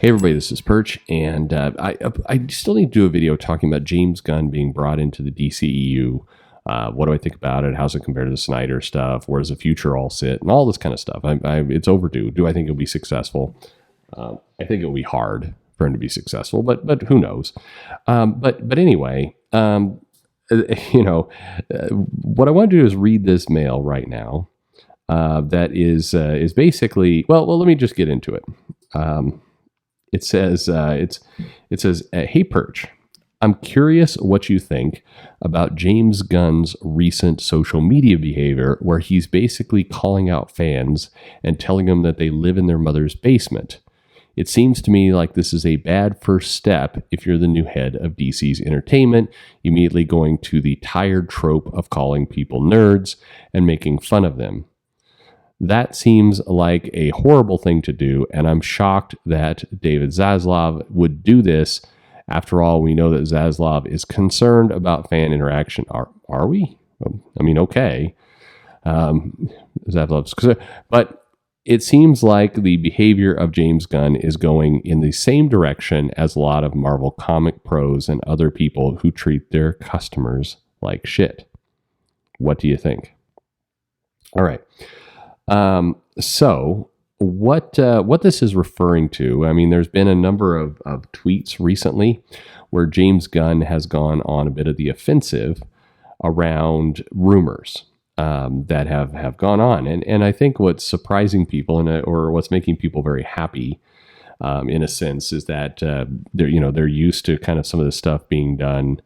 Hey everybody, this is Perch, and I still need to do a video talking about James Gunn being brought into the DCEU. What do I think about it? How's it compared to the Snyder stuff? Where does the future all sit? And all this kind of stuff. It's overdue. Do I think it'll be successful? I think it'll be hard for him to be successful, but who knows? But anyway, what I want to do is read this mail right now. That is basically well. Let me just get into it. It says, "Hey Perch, I'm curious what you think about James Gunn's recent social media behavior, where he's basically calling out fans and telling them that they live in their mother's basement. It seems to me like this is a bad first step if you're the new head of DC's entertainment, immediately going to the tired trope of calling people nerds and making fun of them. That seems like a horrible thing to do, and I'm shocked that David Zaslav would do this. After all, we know that Zaslav is concerned about fan interaction. Are we? I mean, okay. Zaslav's concerned. But it seems like the behavior of James Gunn is going in the same direction as a lot of Marvel comic pros and other people who treat their customers like shit. What do you think?" All right. So what this is referring to, I mean, there's been a number of tweets recently where James Gunn has gone on a bit of the offensive around rumors, that have gone on. And I think what's surprising people or what's making people very happy, in a sense, is that, they're used to kind of some of the stuff being done,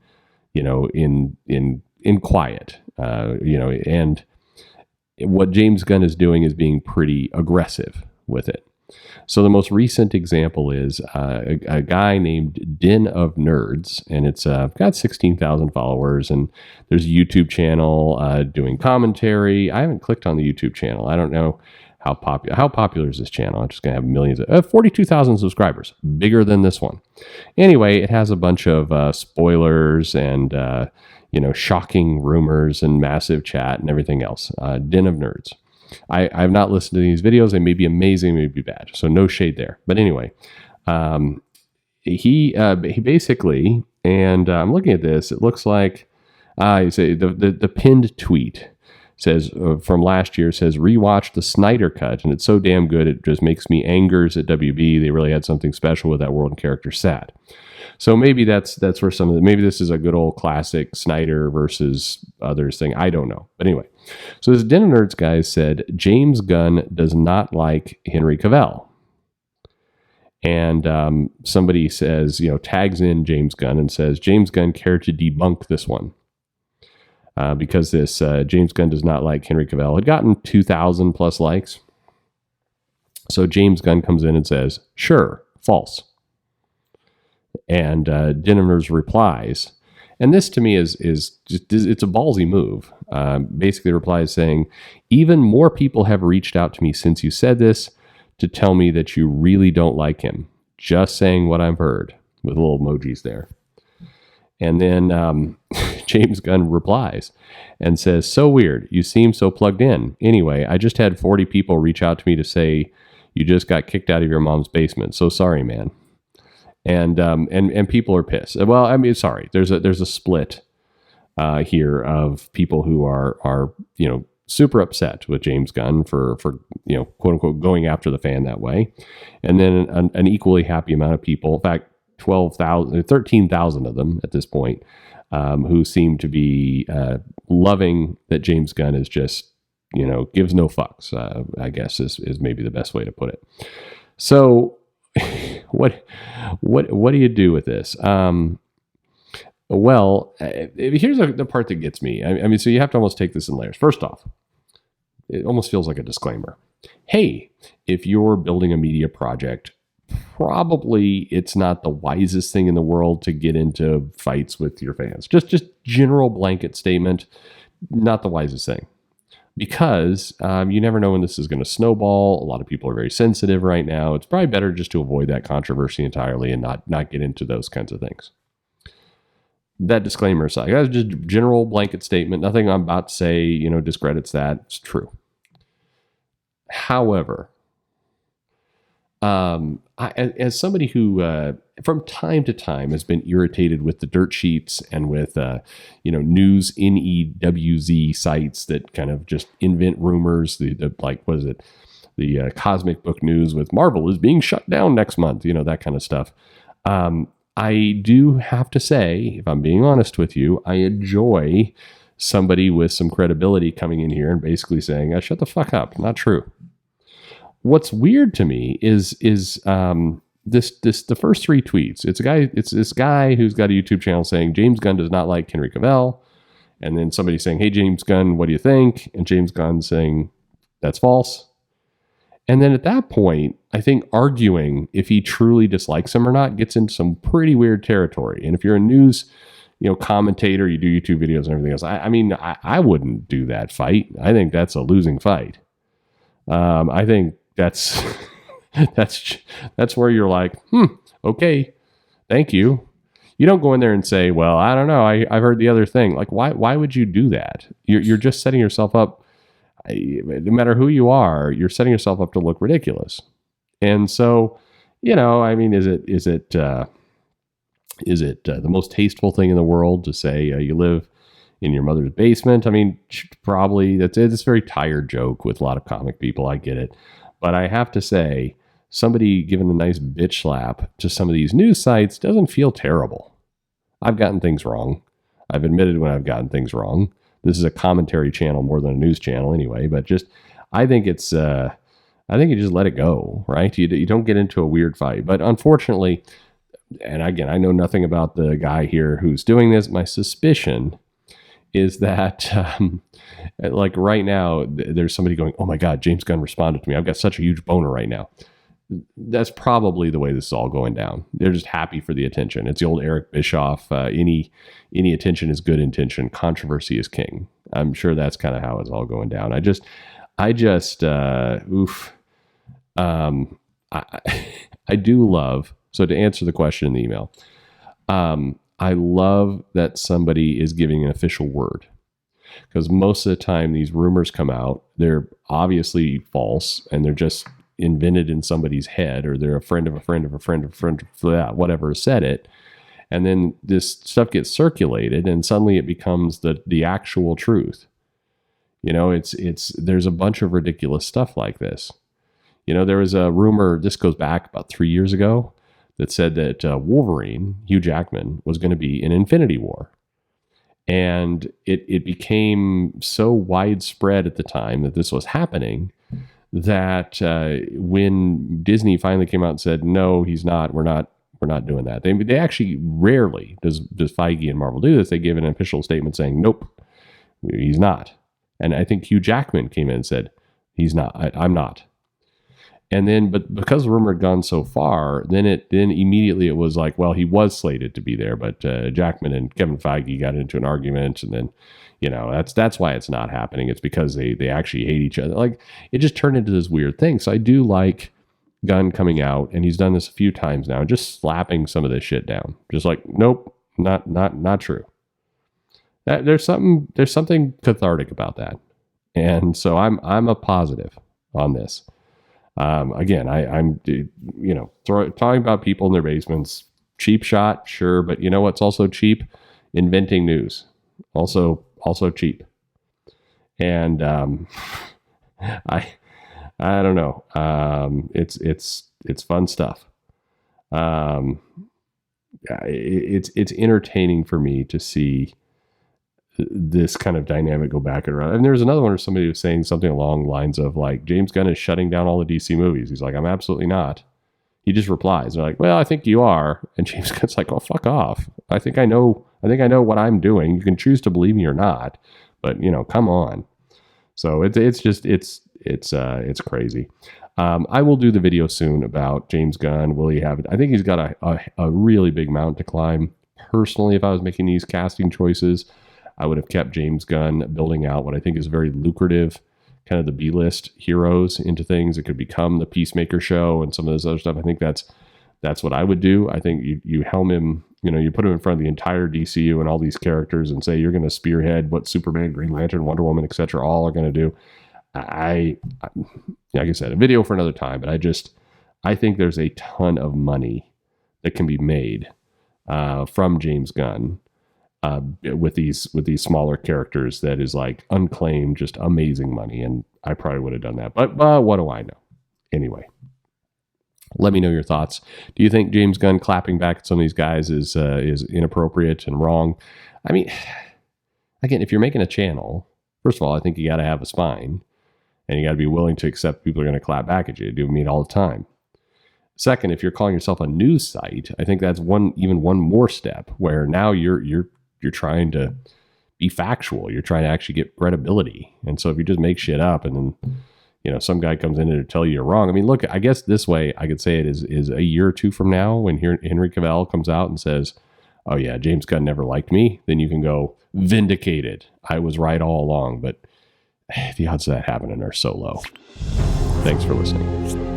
in quiet, and what James Gunn is doing is being pretty aggressive with it. So the most recent example is a guy named Den of Nerds, and it's got 16,000 followers, and there's a YouTube channel doing commentary. I haven't clicked on the YouTube channel. I don't know how popular is this channel. I'm just going to have millions of 42,000 subscribers, bigger than this one. Anyway, it has a bunch of spoilers and shocking rumors and massive chat and everything else. Den of Nerds. I've not listened to these videos. They may be amazing, may be bad. So no shade there. But anyway, he basically, and I'm looking at this, it looks like the pinned tweet says from last year says, "Rewatch the Snyder cut, and it's so damn good it just makes me angers at WB. They really had something special with that world and character sad." So maybe that's where some of the, maybe this is a good old classic Snyder versus others thing. I don't know. But anyway, so this Den of Nerds guy said, James Gunn does not like Henry Cavill. And somebody says, tags in James Gunn and says, James Gunn care to debunk this one. Because this James Gunn does not like Henry Cavill had gotten 2,000 plus likes. So James Gunn comes in and says, sure, false. And Den of Nerds replies, and this to me is just, it's a ballsy move. Basically replies saying, even more people have reached out to me since you said this to tell me that you really don't like him. Just saying what I've heard, with little emojis there. And then James Gunn replies and says, so weird. You seem so plugged in. Anyway, I just had 40 people reach out to me to say you just got kicked out of your mom's basement. So sorry, man. And people are pissed. Well, I mean, sorry. There's a split here of people who are super upset with James Gunn for quote unquote going after the fan that way, and then an equally happy amount of people. In fact, 13,000 of them at this point, who seem to be loving that James Gunn is just gives no fucks. I guess is maybe the best way to put it. So. What do you do with this? Well, here's the part that gets me. I mean, so you have to almost take this in layers. First off, it almost feels like a disclaimer. Hey, if you're building a media project, probably it's not the wisest thing in the world to get into fights with your fans. Just general blanket statement, not the wisest thing. Because you never know when this is going to snowball. A lot of people are very sensitive right now. It's probably better just to avoid that controversy entirely and not get into those kinds of things. That disclaimer aside, that's just a general blanket statement. Nothing I'm about to say, discredits that. It's true. However, as somebody who from time to time has been irritated with the dirt sheets and with newz sites that kind of just invent rumors, the like, what is it, the cosmic book news with Marvel is being shut down next month, that kind of stuff. I do have to say, if I'm being honest with you, I enjoy somebody with some credibility coming in here and basically saying, shut the fuck up. Not true. What's weird to me is the first three tweets. It's this guy who's got a YouTube channel saying James Gunn does not like Henry Cavill. And then somebody saying, hey, James Gunn, what do you think? And James Gunn saying, that's false. And then at that point, I think arguing if he truly dislikes him or not gets into some pretty weird territory. And if you're a news, commentator, you do YouTube videos and everything else. I wouldn't do that fight. I think that's a losing fight. I think that's that's where you're like, okay, thank you. You don't go in there and say, well, I don't know, I've heard the other thing. Like, why would you do that? You're just setting yourself up. No matter who you are, you're setting yourself up to look ridiculous. And so, is it the most tasteful thing in the world to say you live in your mother's basement? Probably it's a very tired joke with a lot of comic people. I get it. But I have to say, somebody giving a nice bitch slap to some of these news sites doesn't feel terrible. I've gotten things wrong. I've admitted when I've gotten things wrong. This is a commentary channel more than a news channel anyway, but I think you just let it go, right? You don't get into a weird fight. But unfortunately, and again, I know nothing about the guy here who's doing this. My suspicion is that like right now, there's somebody going, oh my God, James Gunn responded to me. I've got such a huge boner right now. That's probably the way this is all going down. They're just happy for the attention. It's the old Eric Bischoff, any attention is good intention. Controversy is king. I'm sure that's kind of how it's all going down. I do love, so to answer the question in the email, I love that somebody is giving an official word, because most of the time these rumors come out, they're obviously false and they're just invented in somebody's head, or they're a friend of a friend of a friend of a friend of whatever said it. And then this stuff gets circulated and suddenly it becomes the actual truth. There's a bunch of ridiculous stuff like this. There was a rumor, this goes back about 3 years ago, that said that Wolverine, Hugh Jackman, was going to be in Infinity War. And it became so widespread at the time that this was happening that when Disney finally came out and said, no, he's not, we're not doing that. They actually rarely does Feige and Marvel do this. They give an official statement saying, nope, he's not. And I think Hugh Jackman came in and said, he's not, I'm not. And then, but because the rumor had gone so far, then immediately it was like, well, he was slated to be there, but Jackman and Kevin Feige got into an argument, and then, that's why it's not happening. It's because they actually hate each other. Like, it just turned into this weird thing. So I do like Gunn coming out, and he's done this a few times now, just slapping some of this shit down. Just like, nope, not true. There's something cathartic about that. And so I'm a positive on this. Again, I'm talking about people in their basements. Cheap shot, sure, but you know what's also cheap? Inventing news, also cheap. And I don't know. It's fun stuff. It's entertaining for me to see this kind of dynamic go back and around. And there's another one where somebody was saying something along the lines of like, James Gunn is shutting down all the DC movies. He's like, I'm absolutely not. He just replies. They're like, well, I think you are. And James Gunn's like, oh, fuck off. I think I know what I'm doing. You can choose to believe me or not, but come on. So it's crazy. I will do the video soon about James Gunn. Will he have it? I think he's got a really big mountain to climb. Personally, if I was making these casting choices, I would have kept James Gunn building out what I think is very lucrative, kind of the B-list heroes into things that could become the Peacemaker show and some of this other stuff. I think that's what I would do. I think you helm him, you put him in front of the entire DCU and all these characters and say, you're going to spearhead what Superman, Green Lantern, Wonder Woman, etc. all are going to do. Like I said, a video for another time, but I think there's a ton of money that can be made from James Gunn with these smaller characters that is like unclaimed, just amazing money. And I probably would have done that. But what do I know? Anyway, let me know your thoughts. Do you think James Gunn clapping back at some of these guys is inappropriate and wrong? I mean, again, if you're making a channel, first of all, I think you got to have a spine, and you got to be willing to accept people are going to clap back at you. You do meet all the time. Second, if you're calling yourself a news site, I think that's one more step where now you're trying to be factual. You're trying to actually get credibility. And so if you just make shit up and then, some guy comes in and tell you you're wrong. I mean, look, I guess this way I could say it is a year or two from now when Henry Cavill comes out and says, oh yeah, James Gunn never liked me. Then you can go, vindicated. I was right all along. But the odds of that happening are so low. Thanks for listening.